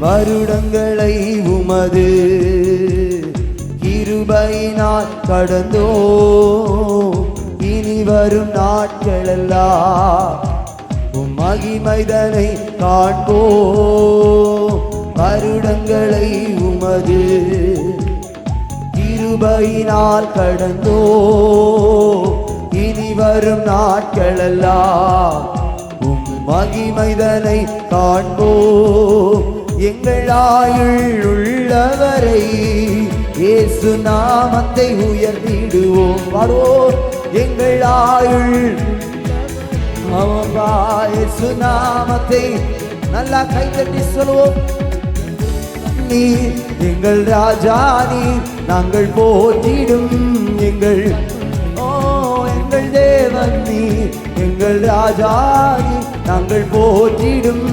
வருடங்களை உமது கிருபையினால் கடந்தோ இனி வரும் நாட்களெல்லாம் உம் மகிமைதனை காண்போ வருடங்களை உமது கிருபையினால் கடந்தோ இனி வரும் நாட்களெல்லாம் உம் மகிமைதனை காண்போ எங்கள் ஆயுள் உள்ளவரை இயேசு நாமத்தை உயர்த்திடுவோம் பாடுவோம் எங்கள் ஆயுள் இயேசு நாமத்தை நல்லா கைதட்டி சொல்லுவோம் நீ எங்கள் ராஜா நீ நாங்கள் போற்றிடும் எங்கள் எங்கள் தேவன் நீ எங்கள் ராஜா நீ நாங்கள் போற்றிடும்